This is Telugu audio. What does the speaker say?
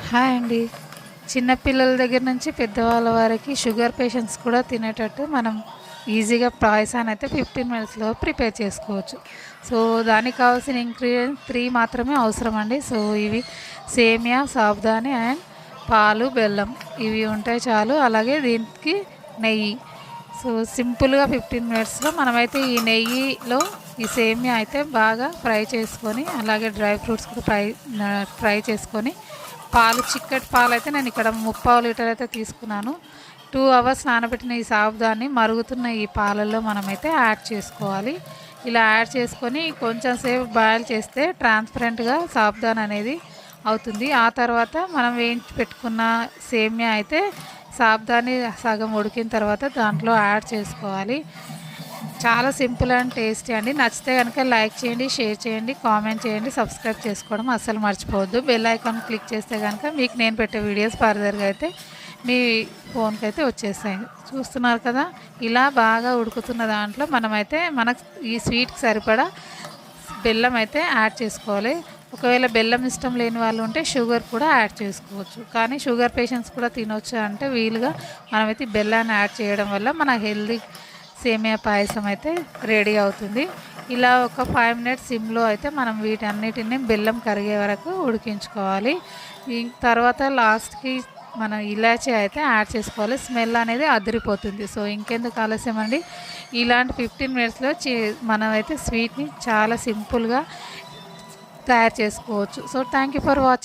హాయ్ అండి. చిన్న పిల్లల దగ్గర నుంచి పెద్దవాళ్ళ వరకు షుగర్ పేషెంట్స్ కూడా తినేటట్టు మనం ఈజీగా పాయసాన్ని అయితే 15 మినిట్స్‌లో ప్రిపేర్ చేసుకోవచ్చు. సో, దానికి కావాల్సిన ఇంగ్రీడియెంట్స్ 3 మాత్రమే అవసరం అండి. సో, ఇవి సేమియా, సాబుదాని అండ్ పాలు, బెల్లం ఇవి ఉంటే చాలు. అలాగే దీనికి నెయ్యి. సో, సింపుల్‌గా 15 మినిట్స్‌లో మనమైతే ఈ నెయ్యిలో ఈ సేమియా అయితే బాగా ఫ్రై చేసుకొని, అలాగే డ్రై ఫ్రూట్స్ కూడా ఫ్రై చేసుకొని, పాలు చిక్కటి పాలైతే నేను ఇక్కడ 3/4 లీటర్ అయితే తీసుకున్నాను. 2 అవర్స్ నానబెట్టిన ఈ సాబుదాన్ని మరుగుతున్న ఈ పాలల్లో మనమైతే యాడ్ చేసుకోవాలి. ఇలా యాడ్ చేసుకొని కొంచెం సేపు బాయిల్ చేస్తే ట్రాన్స్పరెంట్‌గా సాబుదానా అనేది అవుతుంది. ఆ తర్వాత మనం వేయించి పెట్టుకున్న సేమియా అయితే సాబుదాని సగం ఉడికిన తర్వాత దాంట్లో యాడ్ చేసుకోవాలి. చాలా సింపుల్ అండ్ టేస్టీ అండి. నచ్చితే కనుక లైక్ చేయండి, షేర్ చేయండి, కామెంట్ చేయండి, సబ్స్క్రైబ్ చేసుకోవడం అస్సలు మర్చిపోవద్దు. బెల్ ఐకాన్ క్లిక్ చేస్తే కనుక మీకు నేను పెట్టే వీడియోస్ ఫర్దర్గా అయితే మీ ఫోన్కి అయితే వచ్చేస్తాయి. చూస్తున్నారు కదా, ఇలా బాగా ఉడుకుతున్న దాంట్లో మనమైతే మనకు ఈ స్వీట్కి సరిపడా బెల్లం అయితే యాడ్ చేసుకోవాలి. ఒకవేళ బెల్లం ఇష్టం లేని వాళ్ళు ఉంటే షుగర్ కూడా యాడ్ చేసుకోవచ్చు. కానీ షుగర్ పేషెంట్స్ కూడా తినొచ్చు అంటే వీలుగా మనమైతే బెల్లాన్ని యాడ్ చేయడం వల్ల మన హెల్దీ సేమియా పాయసం అయితే రెడీ అవుతుంది. ఇలా ఒక 5 మినిట్స్ సిమ్లో అయితే మనం వీటన్నిటిని బెల్లం కరిగే వరకు ఉడికించుకోవాలి. తర్వాత లాస్ట్కి మనం ఇలాచీ అయితే యాడ్ చేసుకోవాలి. స్మెల్ అనేది అదిరిపోతుంది. సో, ఇంకెందుకు ఆలస్యం అండి, ఇలాంటి 15 మినిట్స్లో మనమైతే స్వీట్ని చాలా సింపుల్గా తయారు చేసుకోవచ్చు. So, thank you for watching.